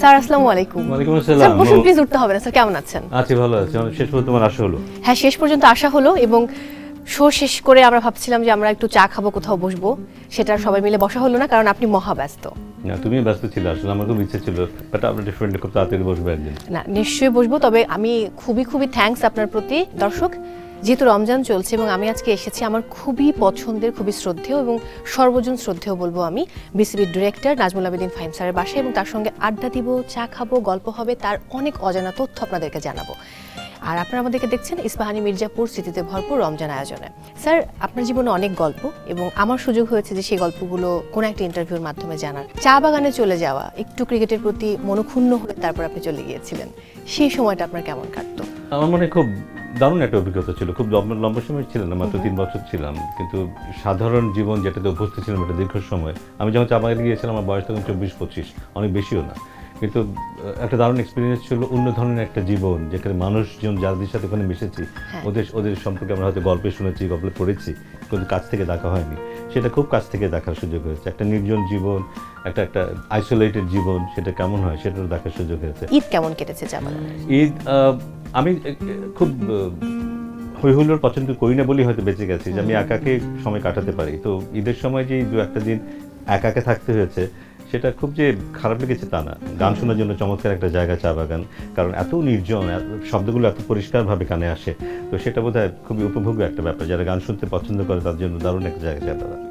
Sir আসসালামু আলাইকুম। ওয়ালাইকুম আসসালাম। স্যার বসুন প্লিজ, উঠতে হবে না স্যার, কেমন আছেন? আছি, ভালো আছি। শেষ পর্যন্ত তোমার আসা হলো? হ্যাঁ, শেষ পর্যন্ত আসা হলো এবং শো শেষ করে আমরা ভাবছিলাম যে আমরা একটু চা খাবো, কোথাও বসবো, সেটা সবাই মিলে বসা হলো না কারণ আপনি মহাব্যস্ত। না, তুমি ব্যস্ত ছিল, আসলে আমার খুব ইচ্ছে ছিল, বাট আমরা ডিফারেন্টলি খুব তাড়াতাড়ি বসবো একদিন। না, নিশ্চয়ই বসবো, তবে আমি খুবই খুবই থ্যাঙ্কস আপনার প্রতি। দর্শক, যেহেতু রমজান চলছে এবং আমি আজকে এসেছি আমার খুবই পছন্দের, খুবই শ্রদ্ধেয় এবং সর্বজন শ্রদ্ধেয় বলবো আমি বিসিবির ডিরেক্টর নাজমুল আবেদীন ফাহিম স্যারের বাসায়, এবং তার সঙ্গে আড্ডা দিব, চা খাবো, গল্প হবে, তার অনেক অজানা তথ্য আপনাদেরকে জানাবো। আর আপনারা আমাদেরকে দেখছেন ইস্পাহানি মির্জাপুর স্মৃতিতে ভরপুর রমজান আয়োজনে। স্যার, আপনার জীবনে অনেক গল্প এবং আমার সুযোগ হয়েছে যে সেই গল্পগুলো কোনো একটা ইন্টারভিউর মাধ্যমে জানার। চা বাগানে চলে যাওয়া, একটু ক্রিকেটের প্রতি মনক্ষুণ্ণ হয়ে তারপর আপনি চলে গিয়েছিলেন, সেই সময়টা আপনার কেমন কাটতো? আমার মনে খুব দারুণ একটা অভিজ্ঞতা ছিল। খুব লম্বা সময় ছিল না, মাত্র 3 বছর ছিলাম, কিন্তু সাধারণ জীবন যেটাতে অভ্যস্ত ছিলাম একটা দীর্ঘ সময়। আমি যখন চা বাগানে গিয়েছিলাম আমার বয়স তখন 24-25, অনেক বেশিও না, কিন্তু একটা দারুণ এক্সপিরিয়েন্স ছিল। অন্য ধরনের একটা জীবন, যেখানে মানুষজন যাদের সাথে ওখানে মিশেছি, ওদের সম্পর্কে আমরা হয়তো গল্পে শুনেছি, গল্পে পড়েছি, কিন্তু কাছ থেকে দেখা হয়নি। সেটা খুব কাছ থেকে দেখার সুযোগ হয়েছে। একটা নির্জন জীবন, একটা আইসোলেটেড জীবন, সেটা কেমন হয় সেটাও দেখার সুযোগ হয়েছে। ঈদ কেমন কেটেছে চা বাগানে? ঈদ আমি খুব হইহুল্লোড় পছন্দ করি না বলেই হয়তো বেঁচে গেছি, যে আমি একাকে সময় কাটাতে পারি। তো ঈদের সময় যে 2-1 দিন একাকে থাকতে হয়েছে, সেটা খুব যে খারাপ লেগেছে তা না। গান শোনার জন্য চমৎকার একটা জায়গা চা বাগান, কারণ এত নির্জন, শব্দগুলো এত পরিষ্কারভাবে কানে আসে, তো সেটা বোধহয় খুবই উপভোগ্য একটা ব্যাপার। যারা গান শুনতে পছন্দ করে তার জন্য দারুণ একটা জায়গা চা বাগান।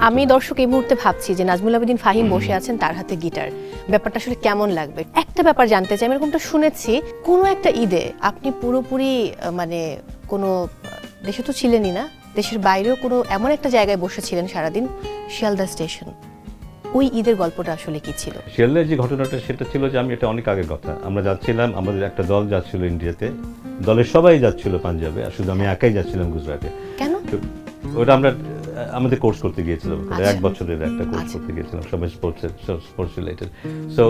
আমি দর্শক এই মুহূর্তে ভাবছি যে নাজমুল আবেদীন ফাহিম বসে আছেন, তার হাতে গিটার, ব্যাপারটা আসলে কেমন লাগবে। একটা ব্যাপার জানতে চাই, আমি এরকমটা শুনেছি কোনো একটা ঈদে আপনি পুরোপুরি মানে কোনো দেশে তো ছিলেনই না, দেশের বাইরেও কোনো এমন একটা জায়গায় বসেছিলেন সারাদিন, শিয়ালদা স্টেশন। ওই ঈদের গল্পটা আসলে কি ছিল? শিয়ালদার যে ঘটনাটা সেটা ছিল যে, আমি এটা অনেক আগের কথা, আমরা যাচ্ছিলাম, আমাদের একটা দল যাচ্ছিল ইন্ডিয়াতে, দলের সবাই যাচ্ছিল পাঞ্জাবে, আর শুধু আমি একাই যাচ্ছিলাম গুজরাটে। কেন? ওটা আমরা আমাদের কোর্স করতে গিয়েছিলাম, 1 বছরের একটা কোর্স করতে গিয়েছিলাম, সবাই স্পোর্টস রিলেটেড। সো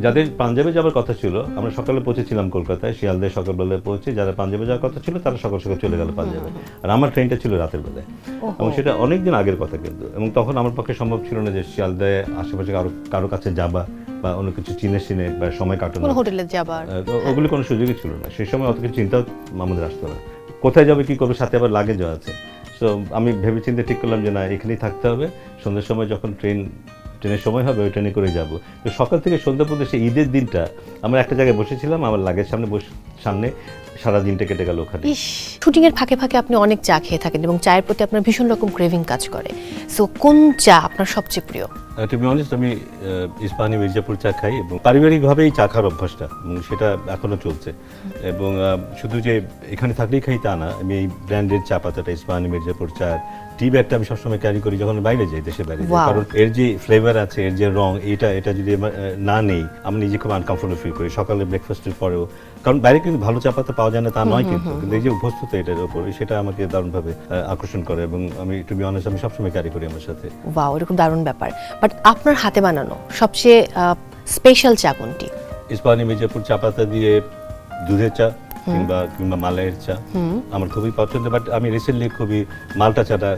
যাদের পাঞ্জাবে যাওয়ার কথা ছিল, আমরা সকালে পৌঁছেছিলাম কলকাতায়, শিয়ালদায় সকালবেলায় পৌঁছে, যারা পাঞ্জাবে যাওয়ার কথা ছিল তারা সকাল সকাল চলে গেল পাঞ্জাবে, আর আমার ট্রেনটা ছিল রাতের বেলায়। এবং সেটা অনেকদিন আগের কথা কিন্তু, এবং তখন আমার পক্ষে সম্ভব ছিল না যে শিয়ালদায় আশেপাশে কারো কাছে যাবা বা অন্য কিছু চিনে বা সময় কাটানো, হোটেলে যাবার, ওগুলো কোনো সুযোগই ছিল না। সেই সময় অত কিছু চিন্তাও আমাদের আসতো না, কোথায় যাবে কি করবে, সাথে আবার লাগেজও আছে। সো আমি ভেবেচিন্তে ঠিক করলাম যে না, এখানেই থাকতে হবে, সন্ধ্যের সময় যখন ট্রেনের সময় হবে ওই ট্রেনে করে যাবো। তো সকাল থেকে সন্ধ্যা পর্যন্ত সেই ঈদের দিনটা আমরা একটা জায়গায় বসেছিলাম, আমার লাগের সামনে সারা দিনটা কেটে গেল ওখানে। শুটিং এর ফাঁকে ফাঁকে আপনি অনেক চা খেয়ে থাকেন এবং চায়ের প্রতি আপনার ভীষণ রকম ক্রেভিং কাজ করে। সো কোন চা আপনার সবচেয়ে প্রিয়? টু বি অনেস্ট, আমি ইস্পাহানি মির্জাপুর চা খাই, এবং পারিবারিকভাবেই চা খাওয়ার অভ্যাসটা, এবং সেটা এখনও চলছে। এবং শুধু যে এখানে থাকলেই খাই তা না, আমি এই ব্র্যান্ডের চা পাতাটা, ইস্পাহানি মির্জাপুর চা টি ব্যাগটা আমি সবসময় ক্যারি করি যখন বাইরে যাই, দেশের বাইরে যাই, কারণ এর যে ফ্লেভার আছে, এর যে রং, এটা যদি না নেই আমি নিজে খুব আনকমফোর্টেবল ফিল করি সকালে ব্রেকফাস্টের পরেও। কারণ বাইরে কিন্তু ভালো চা পাতা পাওয়া যায় না তা নয়, কিন্তু এই যে অভ্যস্ততা এটার উপরে, সেটা আমাকে দারুণভাবে আকর্ষণ করে, এবং আমি টু বি অনেস্ট আমি সবসময় ক্যারি করি আমার সাথে। ওয়াও, এরকম দারুণ ব্যাপার। বাট আপনার হাতে বানানো সবচেয়ে স্পেশাল চা কোনটি? ইস্পাহানি মির্জাপুর চা পাতা দিয়ে দুধের চা কিংবা মালাইয়ের চা আমার খুবই পছন্দ। বাট আমি রিসেন্টলি খুবই মালটা চাটা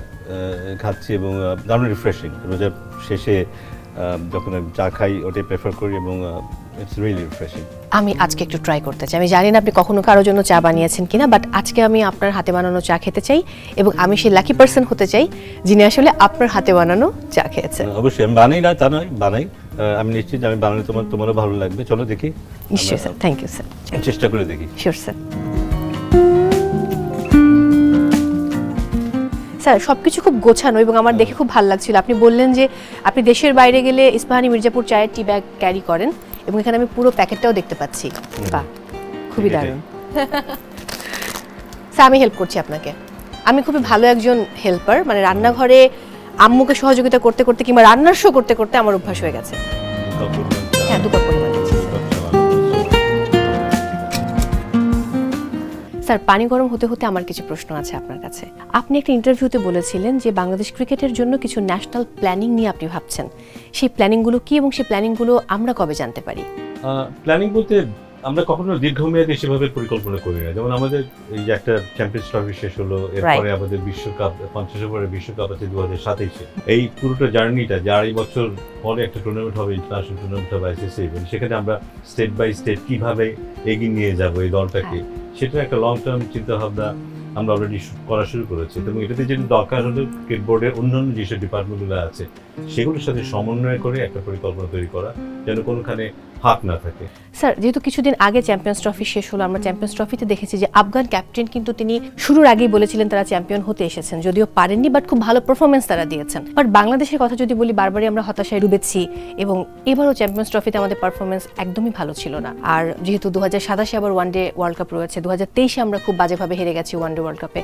খাচ্ছি, এবং দারুণ রিফ্রেশিং। রোজার শেষে যখন আমি চা খাই ওটাই প্রেফার করি, এবং ইটস রিয়েলি রিফ্রেশিং। আমি আজকে একটু ট্রাই করতে চাই। আমি জানি না আপনি কখনো কারোর জন্য চা বানিয়েছেন কিনা, বাট আজকে আমি আপনার হাতে বানানো চা খেতে চাই, এবং আমি সেই লাকি পার্সন হতে চাই যিনি আসলে আপনার হাতে বানানো চা খেয়েছেন। অবশ্যই আমি বানাই না তা নয়, বানাই। আমি নিশ্চিত যে আমি বানালে তোমারও ভালো লাগবে। চলো দেখি। নিশ্চয়ই স্যার, থ্যাংক ইউ স্যার, চেষ্টা করে দেখি। Sure sir. স্যার, সবকিছু খুব গোছানো এবং আমার দেখে খুব ভালো লাগছিল। আপনি বললেন যে আপনি দেশের বাইরে গেলে ইস্পাহানি মির্জাপুর চায়ের টি ব্যাগ ক্যারি করেন, এবং এখানে আমি পুরো প্যাকেটটাও দেখতে পাচ্ছি। বাহ, খুবই দারুণ। স্যার, আমি হেল্প করছি আপনাকে। আমি খুবই ভালো একজন হেল্পার, মানে রান্নাঘরে আম্মুকে সহযোগিতা করতে করতে কিংবা রান্নার শো করতে করতে আমার অভ্যাস হয়ে গেছে। হ্যাঁ, 2 কাপ পরিমাণ দিচ্ছি। স্যার, পানি গরম হতে হতে আমার কিছু প্রশ্ন আছে আপনার কাছে। আপনি একটা ইন্টারভিউতে বলেছিলেন যে বাংলাদেশ ক্রিকেটের জন্য কিছু ন্যাশনাল প্ল্যানিং নিয়ে আপনি ভাবছেন। সেই প্ল্যানিংগুলো কি এবং সেই প্ল্যানিংগুলো আমরা কবে জানতে পারি? প্ল্যানিং বলতে আমরা কখনো দীর্ঘমেয়াদী সেভাবে পরিকল্পনা করি না। যেমন আমাদের এই যে একটা চ্যাম্পিয়ন্স ট্রফি শেষ হলো, এরপরে আমাদের বিশ্বকাপ 50 ওভারের বিশ্বকাপ আছে 2027-এ। এই পুরোটা জার্নিটা যে 2.5 বছর পরে একটা টুর্নামেন্ট হবে, ইন্টারন্যাশনাল টুর্নামেন্ট হবে আইসিসি, সেখানে আমরা স্টেপ বাই স্টেপ কিভাবে এগিয়ে নিয়ে যাবো এই দলটাকে, সেটা একটা লং টার্ম চিন্তা ভাবনা আমরা অলরেডি করা শুরু করেছি। এবং এটাতে যেটা দরকার হলো ক্রিকেট বোর্ডের অন্যান্য যেসব ডিপার্টমেন্টগুলো আছে সেগুলোর সাথে সমন্বয় করে একটা পরিকল্পনা তৈরি করা, যেন কোনোখানে ফাঁক না থাকে। স্যার, যেহেতু কিছুদিন আগে চ্যাম্পিয়ন্স ট্রফি শেষ হলো, আমরা চ্যাম্পিয়ন্স ট্রফিতে দেখেছি যে আফগান ক্যাপ্টেন কিন্তু তিনি শুরুর আগেই বলেছিলেন তারা চ্যাম্পিয়ন হতে এসেছেন, যদিও পারেননি, বাট খুব ভালো পারফরমেন্স তারা দিয়েছেন। বাট বাংলাদেশের কথা যদি বলি, বারবারই আমরা হতাশায় ডুবেছি এবং এবারও চ্যাম্পিয়ন্স ট্রফিতে আমাদের পারফরমেন্স একদমই ভালো ছিল না। আর যেহেতু 2027-এ আবার ওয়ানডে ওয়ার্ল্ড কাপ রয়েছে, 2023-এ আমরা খুব বাজেভাবে হেরে গেছি ওয়ানডে ওয়ার্ল্ড কাপে।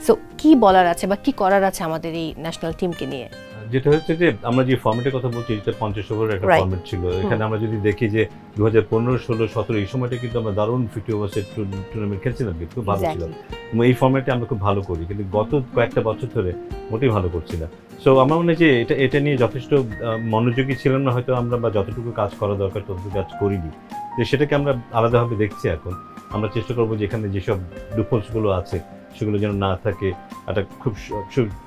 সো কি বলার আছে বা কি করার আছে আমাদের এই ন্যাশনাল টিমকে নিয়ে? যেটা হচ্ছে যে আমরা যে ফর্মেটের কথা বলছি, এটা 50 ওভারের একটা ফর্মেট ছিল। এখানে আমরা যদি দেখি যে 2015, 16, 17 এই সময়টা কিন্তু আমরা দারুণ 50 ওভারের টুর্নামেন্ট খেলছিলাম, কিন্তু খুব ভালো ছিল। এবং এই ফর্মেটে আমরা খুব ভালো করি, কিন্তু গত কয়েকটা বছর ধরে মোটেই ভালো করছি না। সো আমার মনে হয় যে এটা নিয়ে যথেষ্ট মনোযোগী ছিলাম না হয়তো আমরা, বা যতটুকু কাজ করা দরকার ততটুকু কাজ করিনি। যে সেটাকে আমরা আলাদাভাবে দেখছি এখন। আমরা চেষ্টা করবো যে এখানে যেসব লুপহোলসগুলো আছে সেগুলো যেন না থাকে। একটা খুব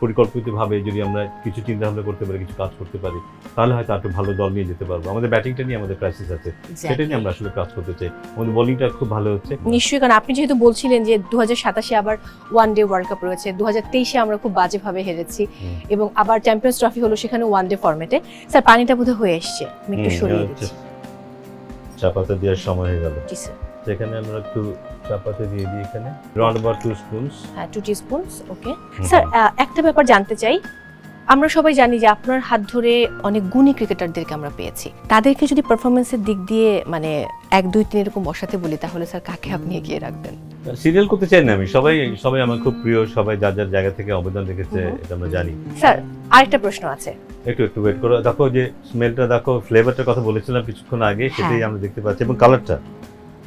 পরিকল্পিতভাবে যদি আমরা কিছু চিন্তা ভাবনা করতে পারি, কিছু কাজ করতে পারি, তাহলে হয়তো একটু ভালো দল নিয়ে যেতে পারবো। আমাদের ব্যাটিংটা নিয়ে আমাদের ক্রাইসিস আছে, সেটা নিয়ে আমরা আসলে কাজ করতে চাই। আমাদের বোলিংটা খুব ভালো হচ্ছে নিশ্চয়ই, কারণ আপনি যেহেতু বলছিলেন যে 2027-এ আবার ওয়ানডে ওয়ার্ল্ড কাপ রয়েছে, 2023-এ আমরা খুব বাজেভাবে হেরেছি এবং আবার চ্যাম্পিয়ন্স ট্রফি হলো সেখানে ওয়ানডে ফরম্যাটে। স্যার, পানিটা বোধহয় হয়ে এসছে, আমি একটু সরিয়ে দিচ্ছি। চা পাতা দেওয়ার সময় হয়ে গেল। জি স্যার। সেখানে আমরা একটু চা পাতা দিয়ে দিই, এখানে রাউন্ড অ্যাবাউট 2 স্পুনস। হ্যাঁ, 2 টিস্পুনস। ওকে স্যার, একটা ব্যাপার জানতে চাই। আমরা সবাই জানি যে আপনার হাত ধরে অনেক গুণী ক্রিকেটারদেরকে আমরা পেয়েছি। তাদেরকে যদি পারফরমেন্সের দিক দিয়ে মানে 1, 2, 3 এরকম বসাতে বলি, তাহলে স্যার কাকে আপনি এগিয়ে রাখবেন? সিরিয়াল করতে চাই না আমি, সবাই আমার খুব প্রিয়, সবাই যার যার জায়গা থেকে অবদান রেখেছে, এটা আমরা জানি। স্যার, আরেকটা প্রশ্ন আছে। একটু ওয়েট করো, দেখো যে স্মেলটা দেখো, ফ্লেভারটার কথা বলেছিলাম কিছুক্ষণ আগে, সেটাই আমরা দেখতে পাচ্ছি। এবং কালারটা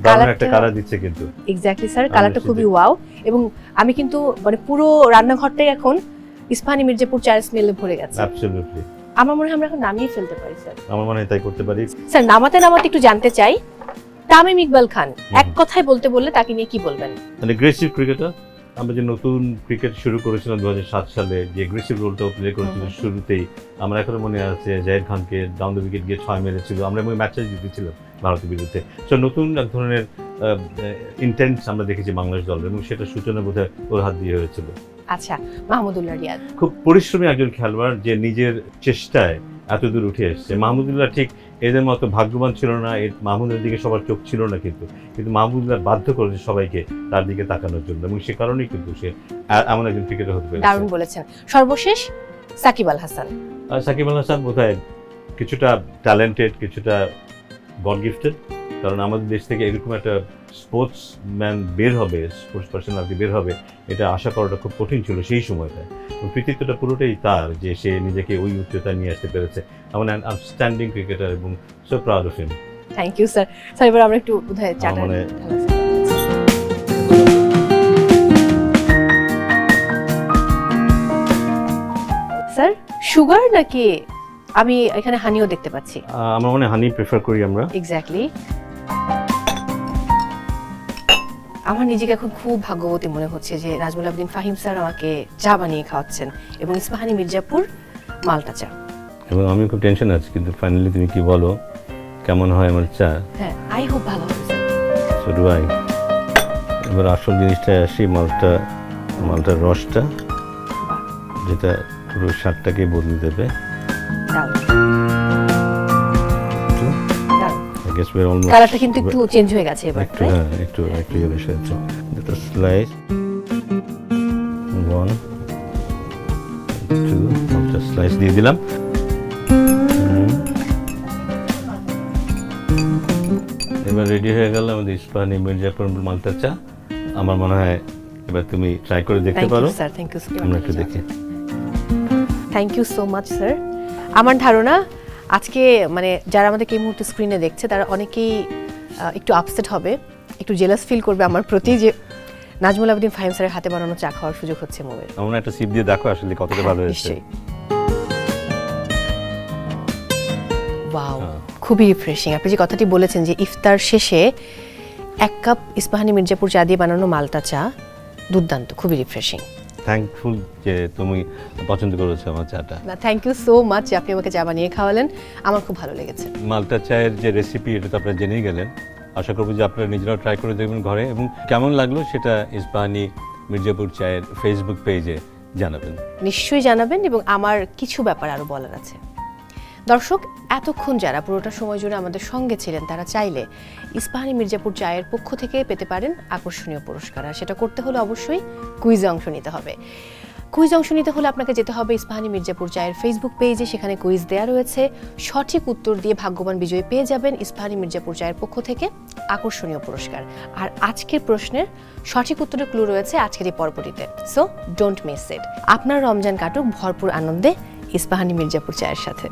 দারুণ একটা কালার দিচ্ছে কিন্তু। এক্স্যাক্টলি স্যার, কালারটা খুবই ওয়াও। এবং আমি কিন্তু মানে পুরো রান্নাঘরটাই এখন ইস্পাহানি মির্জাপুর চায়ের স্মেলে ভরে গেছে। অ্যাবসলিউটলি। আমার মনে হয় আমরা এখন নামিয়ে ফেলতে পারি স্যার। আমার মনে হয় তাই করতে পারি। স্যার, নামাতে একটু জানতে চাই, তামিম ইকবাল খান এক কথায় বলতে বললে তাকে নিয়ে কি বলবেন? মানে এগ্রেসিভ ক্রিকেটার। আমরা যে নতুন ক্রিকেট শুরু করেছিলাম 2007 সালে, যে এগ্রেসিভ রোলটা প্লে করেছিল শুরুতেই, আমরা এখনো মনে আছে জাহির খানকে ডাউন দ্য উইকেট গিয়ে 6 মেরেছিল, আমরা ম্যাচে জিতেছিলাম ভারতের বিরুদ্ধে। সো নতুন এক ধরনের ইন্টেন্স আমরা দেখেছি বাংলাদেশ দলের, এবং সেটা সূচনা বোধহয় ওর হাত দিয়ে হয়েছিল। আচ্ছা, মাহমুদুল্লাহ রিয়াদ খুব পরিশ্রমী একজন খেলোয়াড়, যে নিজের চেষ্টায় এত দূর উঠে এসছে। মাহমুদুল্লাহ ঠিক এদের মতো ভাগ্যবান ছিল না, মাহমুদের দিকে সবার চোখ ছিল না, কিন্তু মাহমুদুল্লাহ বাধ্য করেছে সবাইকে তার দিকে তাকানোর জন্য, এবং সে কারণেই কিন্তু সে এমন একজন ক্রিকেটার হতে পেরেছে। দারুণ বলেছেন। সর্বশেষ সাকিব আল হাসান। সাকিব আল হাসান বোধহয় কিছুটা ট্যালেন্টেড, কিছুটা গড গিফটেড, কারণ আমাদের দেশ থেকে এরকম একটা স্পোর্টসম্যান বের হবে, স্পোর্টস পার্সোনালিটি বের হবে, এটা আশা করাটা খুব কঠিন ছিল সেই সময়টায়। কৃতিত্বটা পুরোটাই তার, যে সে নিজেকে ওই উচ্চতায় নিয়ে আসতে পেরেছে। এমন অ্যান আউটস্ট্যান্ডিং ক্রিকেটার, এবং so proud of him. Thank you sir. Sir, এবার আমরা একটু বোধহয় চাটা স্যার, সুগার নাকি আমি এখানে হানিও দেখতে পাচ্ছি? আমার মনে হয় হানি প্রেফার করি আমরা। এক্স্যাক্টলি। আমার নিজেকে এখন খুব ভাগ্যবতী মনে হচ্ছে যে নাজমুল আবেদিন ফাহিম স্যার আমাকে চা বানিয়ে খাওয়াচ্ছেন, এবং ইস্পাহানি মির্জাপুর মালটা চা। এবং আমি খুব টেনশন আছি, কিন্তু ফাইনালি তুমি কি বলো কেমন হয় আমার চা? হ্যাঁ, আই হোপ ভালো হবে স্যার। So do I. এবার আসল জিনিসটা আসি, মালটার রসটা, যেটা পুরো স্বাদটাকে বদলে দেবে। কালারটা কিন্তু একটু চেঞ্জ হয়ে গেছে এবার। হ্যাঁ, একটু ইয়ে এসেছে। দুটো স্লাইস, 1 2 স্লাইস দিয়ে দিলাম। এবার রেডি হয়ে গেল আমাদের ইস্পাহানি মির্জাপুর মালটা চা। আমার মনে হয় এবার তুমি ট্রাই করে দেখতে পারো। Sir, thank you. আমরা একটু দেখি। Thank you so much sir. আমার ধারণা আজকে মানে যারা আমাদেরকে এই মুহূর্তে স্ক্রিনে দেখছে, তারা অনেকেই একটু আপসেট হবে, একটু জেলাস ফিল করবে আমার প্রতি, যে নাজমুল আবেদিন ফাহিম স্যারের হাতে বানানো চা খাওয়ার সুযোগ হচ্ছে মোবাইল। আমরা একটা সিপ দিয়ে দেখো আসলে কতটা ভালো হয়েছে। ওয়াও, খুবই রিফ্রেশিং। আপনি যে কথাটি বলেছেন যে ইফতার শেষে 1 কাপ ইস্পাহানি মির্জাপুর চা দিয়ে বানানো মালটা চা দুর্দান্ত, খুবই রিফ্রেশিং। থ্যাঙ্কফুল যে তুমি পছন্দ করেছো আমার চাটা। না, থ্যাংক ইউ সো মাচ যে আপনি আমাকে চা বানিয়ে খাওয়ালেন, আমার খুব ভালো লেগেছে। মালটা চায়ের যে রেসিপি এটা তো আপনারা জেনেই গেলেন, আশা করবো যে আপনারা নিজেরাও ট্রাই করে দেখবেন ঘরে, এবং কেমন লাগলো সেটা ইস্পাহানি মির্জাপুর চায়ের ফেসবুক পেজে জানাবেন। নিশ্চয়ই জানাবেন, এবং আমার কিছু ব্যাপার আরও বলার আছে। দর্শক, এতক্ষণ যারা পুরোটা সময় জুড়ে আমাদের সঙ্গে ছিলেন তারা চাইলে ইস্পাহানি মির্জাপুর চায়ের পক্ষ থেকে পেতে পারেন আকর্ষণীয় পুরস্কার। আর সেটা করতে হলে অবশ্যই কুইজে অংশ নিতে হবে। কুইজ অংশ নিতে হলে আপনাকে যেতে হবে ইস্পাহানি মির্জাপুর চায়ের ফেসবুক পেজে, সেখানে কুইজ দেওয়া রয়েছে। সঠিক উত্তর দিয়ে ভাগ্যবান বিজয়ী পেয়ে যাবেন ইস্পাহানি মির্জাপুর চায়ের পক্ষ থেকে আকর্ষণীয় পুরস্কার। আর আজকের প্রশ্নের সঠিক উত্তরের ক্লু রয়েছে আজকের এই পর্বটিতে, সো ডোন্ট মিস ইট। আপনার রমজান কাটুক ভরপুর আনন্দে ইস্পাহানি মির্জাপুর চায়ের সাথে।